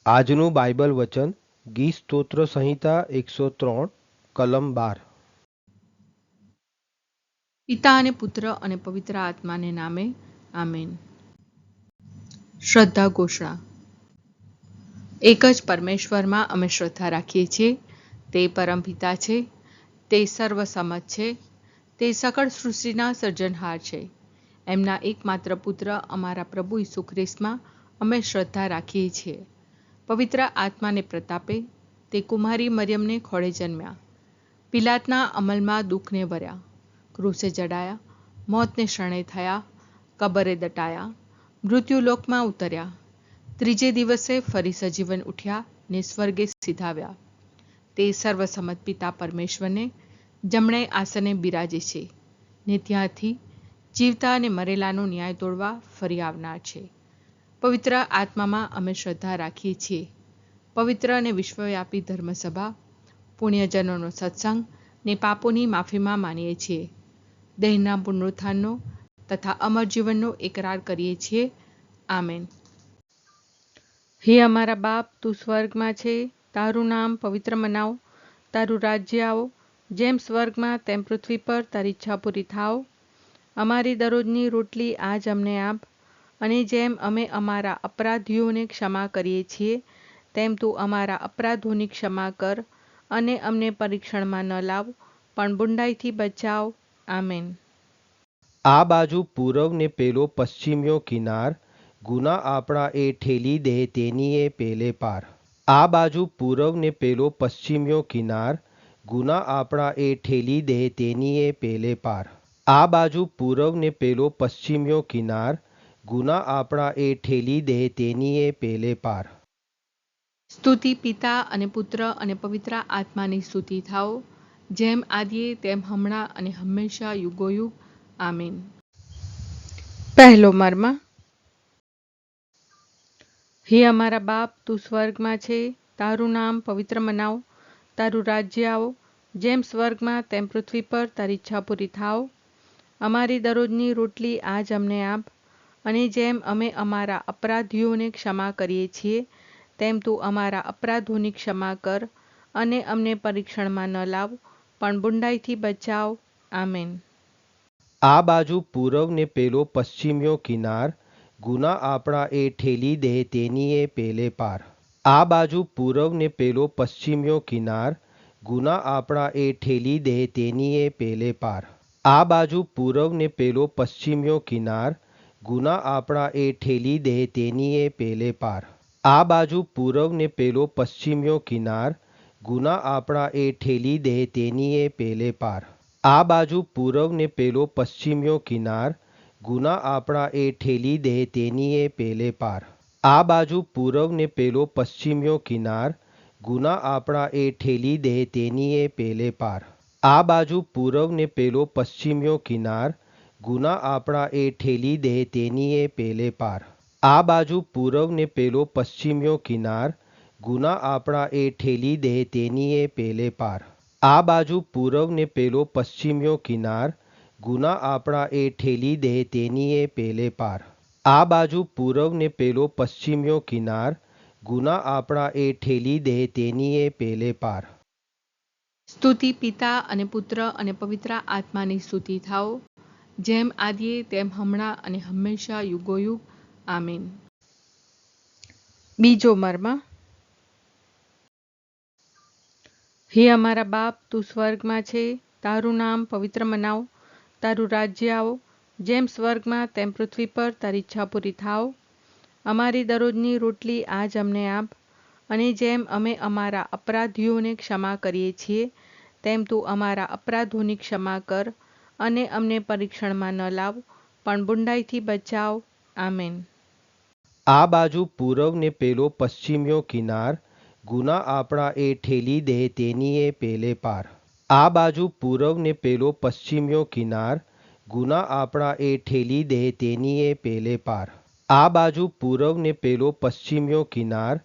આજનું બાઇબલ વચન ગીત સ્તોત્ર સંહિતા 103 કલમ 12। પિતા અને પુત્ર અને પવિત્ર આત્માને નામે આમેન। શ્રદ્ધા ઘોષણા। એક જ પરમેશ્વરમાં અમે શ્રદ્ધા રાખીએ છીએ। તે પરમપિતા છે, તે સર્વસમત છે, તે સકળ સૃષ્ટિના સર્જનહાર છે। એમના એકમાત્ર પુત્ર અમારા પ્રભુ ઈસુ ખ્રિસ્તમાં અમે શ્રદ્ધા રાખીએ છીએ। પવિત્ર આત્માને પ્રતાપે તે કુમારી મરિયમને ખોળે જન્મ્યા, પિલાતના અમલમાં દુઃખને વર્યા, ક્રૂસે જડાયા, મોતને શરણે થયા, કબરે દટાયા, મૃત્યુલોકમાં ઉતર્યા, ત્રીજે દિવસે ફરી સજીવન ઉઠ્યા ને સ્વર્ગે સીધાવ્યા। તે સર્વસમત પિતા પરમેશ્વરને જમણે આસને બિરાજે છે ને ત્યાંથી જીવતા અને મરેલાનો ન્યાય તોડવા ફરી આવનાર છે। પવિત્ર આત્મામાં અમે શ્રદ્ધા રાખીએ છીએ। પવિત્ર અને વિશ્વવ્યાપી ધર્મસભા, પુણ્યજનોનો સત્સંગ ને પાપોની માફીમાં માનીએ છીએ। દેહના પુનરુત્થાનનો તથા અમર જીવનનો એકરાર કરીએ છીએ। આમેન। હે અમારા બાપ, તું સ્વર્ગમાં છે, તારું નામ પવિત્ર મનાવ, તારું રાજ્ય આવો, જેમ સ્વર્ગમાં તેમ પૃથ્વી પર તારી ઈચ્છા પૂરી થાવ। અમારી દરરોજની રોટલી આજ અમને આપ, અને જેમ અમે અમારા અપરાધીઓને ક્ષમા કરીએ છીએ તેમ તું અમારા અપરાધોની ક્ષમા કર, અને અમને પરીક્ષણમાં ન લાવ પણ બુંડાઈથી બચાવ। આમેન। આ બાજુ પૂરવ ને પેલો પશ્ચિમિયો કિનાર, ગુના આપણા એ ઠેલી દે તેનીએ પેલે પાર। આ બાજુ પૂરવ ને પેલો પશ્ચિમિયો કિનાર, ગુના આપણા એ ઠેલી દે તેનીએ પેલે પાર। આ બાજુ પૂરવ ને પેલો પશ્ચિમિયો કિનાર, ગુના આપણા એ ઠેલી દે તેનીએ પેલે પાર। સ્તુતિ પિતા અને પુત્ર અને પવિત્ર આત્માની સ્તુતિ થાઓ, જેમ આદિએ તેમ હમણાં અને હંમેશા યુગોયુગ। આમીન। પહેલો મર્મ। હે અમારા બાપ, તું સ્વર્ગમાં છે, તારું નામ પવિત્ર મનાવ, તારું રાજ્ય આવો, જેમ સ્વર્ગમાં તેમ પૃથ્વી પર તારી ઈચ્છા પૂરી થાવ। અમારી દરરોજની રોટલી આજ અમને આપ, અને જેમ અમે અમારા અપરાધીઓને ક્ષમા કરીએ છીએ તેમ તું અમારા અપરાધોની ક્ષમા કર, અને અમને પરીક્ષણમાં ન લાવ પણ બુંડાઈથી બચાવ। આમેન। આ બાજુ પૂરવ ને પેલો પશ્ચિમિયો કિનાર, ગુના આપણા એ ઠેલી દે તેનીએ પેલે પાર। આ બાજુ પૂરવ ને પેલો પશ્ચિમિયો કિનાર, ગુના આપણા એ ઠેલી દે તેનીએ પેલે પાર। આ બાજુ પૂરવ ને પેલો પશ્ચિમિયો કિનાર, ગુના આપણા એ ઠેલી દે તેનીએ પેલે પાર। આ બાજુ પૂરવ ને પેલો પશ્ચિમિયો કિનાર, ગુના આપણા એ ઠેલી દે તેનીએ પેલે પાર। આ બાજુ પૂરવ ને પેલો પશ્ચિમિયો કિનાર, ગુના આપણા એ ઠેલી દે તેનીએ પેલે પાર। આ બાજુ પૂરવ ને પેલો પશ્ચિમિયો કિનાર, ગુના આપણા એ ઠેલી દે તેનીએ પેલે પાર। આ બાજુ પૂરવ ને પેલો પશ્ચિમિયો કિનાર, ગુના આપણા એ ઠેલી દે તેનીએ પેલે પાર। આ બાજુ પૂરવ ને પેલો પશ્ચિમિયો કિનાર, ગુના આપણા એ ઠેલી દે તેનીએ પેલે પાર। આ બાજુ પૂરવ ને પેલો પશ્ચિમિયો કિનાર, ગુના આપણા એ ઠેલી દે તેનીએ પેલે પાર। આ બાજુ પૂરવ ને પેલો પશ્ચિમિયો કિનાર, ગુના આપણા એ ઠેલી દે તેનીએ પેલે પાર। સ્તુતિ પિતા અને પુત્ર અને પવિત્ર આત્માની સ્તુતિ થાઓ, જેમ આદિએ તેમ હમણાં અને હંમેશા યુગોયુગ। આમીન। બીજો મર્મ। હે અમારા બાપ, તું સ્વર્ગમાં છે, તારું નામ પવિત્ર મનાવ, તારું રાજ્ય આવો, જેમ સ્વર્ગમાં તેમ પૃથ્વી પર તારી ઈચ્છા પૂરી થાવ। અમારી દરરોજની રોટલી આજ અમને આપ, અને જેમ અમે અમારા અપરાધીઓને ક્ષમા કરીએ છીએ તેમ તું અમારા અપરાધોની ક્ષમા કર, અને અમને પરીક્ષણમાં ન લાવ પણ બુંડાઈથી બચાવ। આમેન। આ બાજુ પૂરવ ને પેલો પશ્ચિમિયો કિનાર, ગુના આપણા એ ઠેલી દે તેનીએ પેલે પાર। આ બાજુ પૂરવ ને પેલો પશ્ચિમિયો કિનાર, ગુના આપણા એ ઠેલી દે તેનીએ પેલે પાર। આ બાજુ પૂરવ ને પેલો પશ્ચિમિયો કિનાર,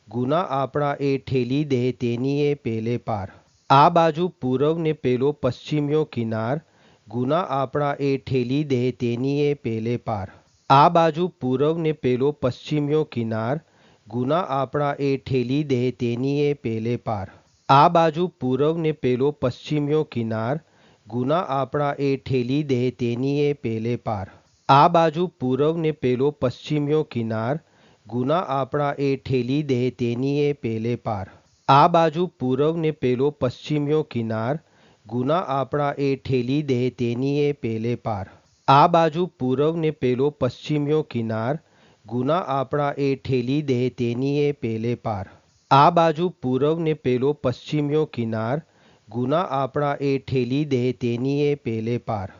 ગુના આપણા એ ઠેલી દે તેનીએ પેલે પાર। આ બાજુ પૂરવ ને પેલો પશ્ચિમિયો કિનાર, ગુના આપણા એ ઠેલી દે તેનીએ પેલે પાર। આ બાજુ પૂરવ ને પેલો પશ્ચિમિયો કિનાર, ગુના આપણા એ ઠેલી દે તેનીએ પેલે પાર. આ બાજુ પૂરવ ને પેલો પશ્ચિમિયો કિનાર, ગુના આપણા એ ઠેલી દે તેનીએ પેલે પાર. આ બાજુ પૂરવ ને પેલો પશ્ચિમિયો કિનાર, ગુના આપણા એ ઠેલી દે તેનીએ પેલે પાર. આ બાજુ પૂરવ ને પેલો પશ્ચિમિયો કિનાર, ગુના આપણા એ ઠેલી દે તેનીએ પેલે પાર. આ બાજુ પૂરવ ને પેલો પશ્ચિમિયો કિનાર, ગુના આપણા એ ઠેલી દે તેનીએ પેલે પાર. આ બાજુ પૂરવ ને પેલો પશ્ચિમિયો કિનાર, ગુના આપણા એ ઠેલી દે તેનીએ પેલે પાર.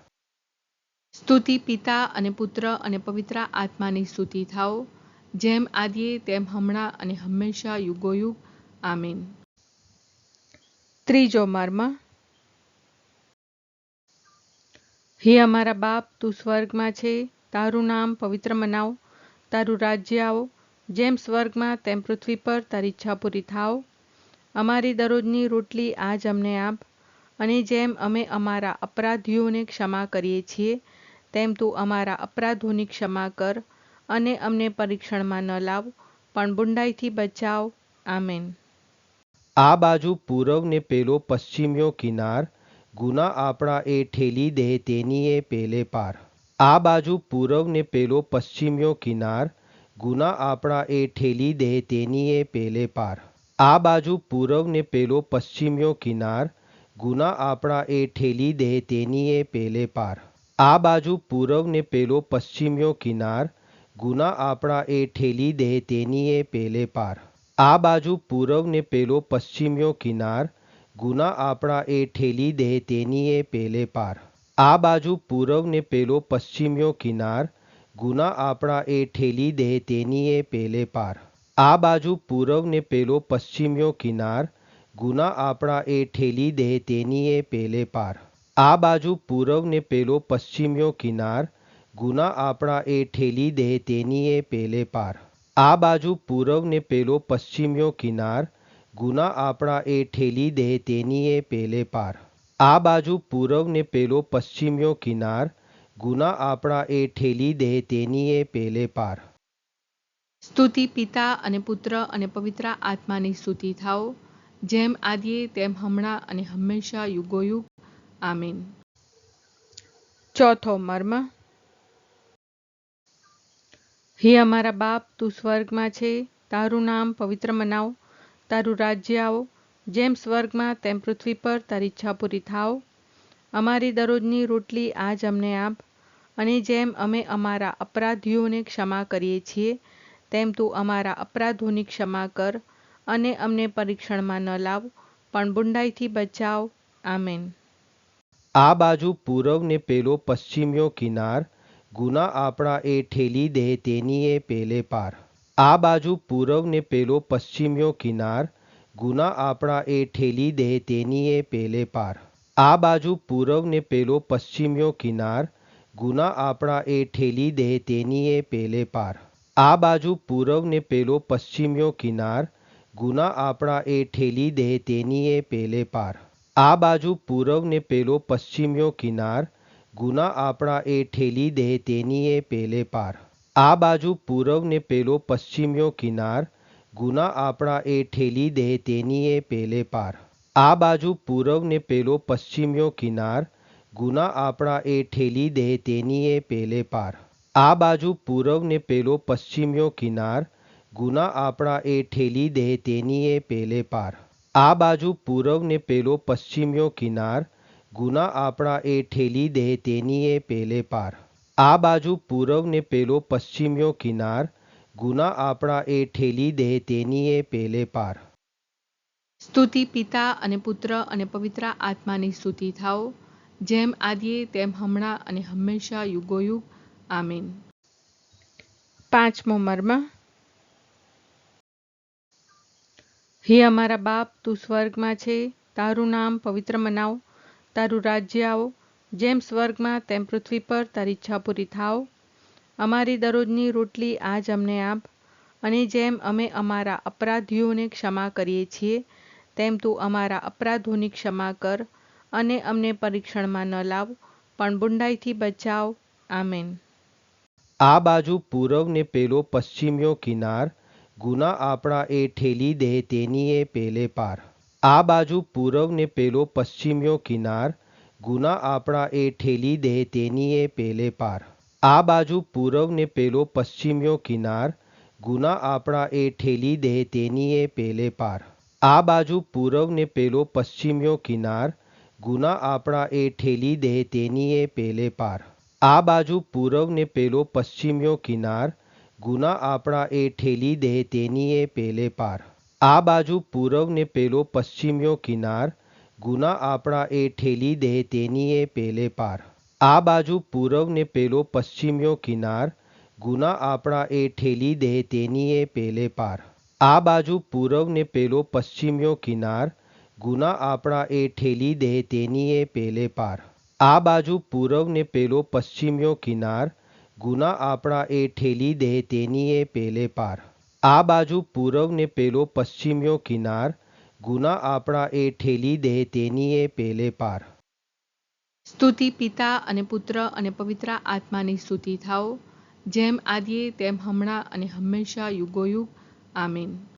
સ્તુતિ પિતા અને પુત્ર અને પવિત્ર આત્માની સ્તુતિ થાઓ, જેમ આદિએ તેમ હમણાં અને હંમેશા યુગોયુગ. આમીન. ત્રીજો મર્મ. હે અમારા બાપ, તું સ્વર્ગમાં છે, તારું નામ પવિત્ર મનાવ, તારું રાજ્ય આવો, જેમ સ્વર્ગમાં તેમ પૃથ્વી પર તારી ઈચ્છા પૂરી થાવ. અમારી દરરોજની રોટલી આજ અમને આપ, અને જેમ અમે અમારા અપરાધીઓને ક્ષમા કરીએ છીએ, તેમ તું અમારા અપરાધોની ક્ષમા કર, અને અમને પરીક્ષણમાં ન લાવ, પણ બુંડાઈથી બચાવ. આમેન. આ બાજુ પૂરવ ને પેલો પશ્ચિમિયો કિનાર, ગુના આપણા એ ઠેલી દે તેનીએ પેલે પાર. આ બાજુ પૂરવ ને પેલો પશ્ચિમિયો કિનાર, ગુના આપણા એ ઠેલી દે તેનીએ પેલે પાર. આ બાજુ પૂરવ ને પેલો પશ્ચિમિયો કિનાર, ગુના આપણા એ ઠેલી દે તેનીએ પેલે પાર. આ બાજુ પૂરવ ને પેલો પશ્ચિમિયો કિનાર, ગુના આપણા એ ઠેલી દે તેનીએ પેલે પાર. આ બાજુ પૂરવ ને પેલો પશ્ચિમિયો કિનાર, ગુના આપણા એ ઠેલી દે તેનીએ પેલે પાર. આ બાજુ પૂરવ ને પેલો પશ્ચિમિયો કિનાર, ગુના આપણા એ ઠેલી દે તેનીએ પેલે પાર. આ બાજુ પૂરવ ને પેલો પશ્ચિમિયો કિનાર, ગુના આપણા એ ઠેલી દે તેનીએ પેલે પાર. આ બાજુ પૂરવ ને પેલો પશ્ચિમિયો કિનાર, ગુના આપણા એ ઠેલી દે તેનીએ પેલે પાર. આ બાજુ પૂરવ ને પેલો પશ્ચિમિયો કિનાર, ગુના આપણા એ ઠેલી દે તેનીએ પેલે પાર. આ બાજુ પૂરવ ને પેલો પશ્ચિમિયો કિનાર, ગુના આપણા એ ઠેલી દે તેનીએ પેલે પાર. સ્તુતિ પિતા અને પુત્ર અને પવિત્ર આત્માની સ્તુતિ થાઓ, જેમ આદિએ તેમ હમણાં અને હંમેશા યુગોયુગ. આમીન. ચોથો મર્મ. હે અમારા બાપ, તું સ્વર્ગમાં છે, તારું નામ પવિત્ર મનાવ, તારું રાજ્ય આવો, જેમ સ્વર્ગમાં તેમ પૃથ્વી પર તારી ઈચ્છા પૂરી થાવ. અમારી દરરોજની રોટલી આજ અમને આપ, અને જેમ અમે અમારા અપરાધીઓને ક્ષમા કરીએ છીએ, તેમ તું અમારા અપરાધોની ક્ષમા કર, અને અમને પરીક્ષણમાં ન લાવ, પણ બુંડાઈથી બચાવ. આમેન. આ બાજુ પૂરવ ને પેલો પશ્ચિમિયો કિનાર, ગુના આપણા એ ઠેલી દે તેનીએ પેલે પાર. આ બાજુ પૂરવ ને પેલો પશ્ચિમિયો કિનાર, ગુના આપણા એ ઠેલી દે તેનીએ પેલે પાર. આ બાજુ પૂરવ ને પેલો પશ્ચિમિયો કિનાર, ગુના આપણા એ ઠેલી દે તેનીએ પેલે પાર. આ બાજુ પૂરવ ને પેલો પશ્ચિમિયો કિનાર, ગુના આપણા એ ઠેલી દે તેનીએ પેલે પાર. આ બાજુ પૂરવ ને પેલો પશ્ચિમિયો કિનાર, ગુના આપણા એ ઠેલી દે તેનીએ પેલે પાર. આ બાજુ પૂરવ ને પેલો પશ્ચિમિયો કિનાર, ગુના આપણા એ ઠેલી દે તેનીએ પેલે પાર. આ બાજુ પૂરવ ને પેલો પશ્ચિમિયો કિનાર, ગુના આપણા એ ઠેલી દે તેનીએ પેલે પાર. આ બાજુ પૂરવ ને પેલો પશ્ચિમિયો કિનાર, ગુના આપણા એ ઠેલી દે તેનીએ પેલે પાર. આ બાજુ પૂરવ ને પેલો પશ્ચિમિયો કિનાર, ગુના આપણા એ ઠેલી દે તેનીએ પેલે પાર. આ બાજુ પૂરવ ને પેલો પશ્ચિમિયો કિનાર, ગુના આપણા એ ઠેલી દે તેનીએ પેલે પાર. સ્તુતિ પિતા અને પુત્ર અને પવિત્ર આત્માની સ્તુતિ થાઓ, જેમ આદિએ તેમ હમણાં અને હંમેશા યુગોયુગ. આમીન. પાંચમો મર્મ. હે અમારા બાપ, તું સ્વર્ગમાં છે, તારું નામ પવિત્ર મનાવ, તારું રાજ્ય આવો, જેમ સ્વર્ગમાં તેમ પૃથ્વી પર તારી ઈચ્છા પૂરી થાવ. અમારી દરરોજની રોટલી આજ અમને આપ, અને જેમ અમે અમારા અપરાધીઓને ક્ષમા કરીએ છીએ, તેમ તું અમારા અપરાધોની ક્ષમા કર, અને અમને પરીક્ષણમાં ન લાવ, પણ બુંડાઈથી બચાવ. આમેન. આ બાજુ પૂરવ ને પેલો પશ્ચિમિયો કિનાર, ગુના આપણા એ ઠેલી દે તેનીએ પેલે પાર. આ બાજુ પૂરવ ને પેલો પશ્ચિમિયો કિનાર, ગુના આપણા એ ઠેલી દે તેનીએ પેલે પાર. આ બાજુ પૂરવ ને પેલો પશ્ચિમિયો કિનાર, ગુના આપણા એ ઠેલી દે તેનીએ પેલે પાર. આ બાજુ પૂરવ ને પેલો પશ્ચિમિયો કિનાર, ગુના આપણા એ ઠેલી દે તેનીએ પેલે પાર. આ બાજુ પૂરવ ને પેલો પશ્ચિમિયો કિનાર, ગુના આપણા એ ઠેલી દે તેનીએ પેલે પાર. આ બાજુ પૂરવ ને પેલો પશ્ચિમિયો કિનાર, ગુના આપણા એ ઠેલી દે તેનીએ પેલે પાર. આ બાજુ પૂરવ ને પેલો પશ્ચિમિયો કિનાર, ગુના આપણા એ ઠેલી દે તેનીએ પેલે પાર. આ બાજુ પૂરવ ને પેલો પશ્ચિમિયો કિનાર, ગુના આપણા એ ઠેલી દે તેનીએ પેલે પાર. આ બાજુ પૂરવ ને પેલો પશ્ચિમિયો કિનાર, ગુના આપણા એ ઠેલી દે તેનીએ પેલે પાર. આ બાજુ પૂરવ ને પેલો પશ્ચિમિયો કિનાર, ગુના આપણા એ ઠેલી દે તેનીએ પેલે પાર. સ્તુતિ પિતા અને પુત્ર અને પવિત્ર આત્માની સ્તુતિ થાઓ, જેમ આદિએ તેમ હમણાં અને હંમેશા યુગોયુગ. આમીન.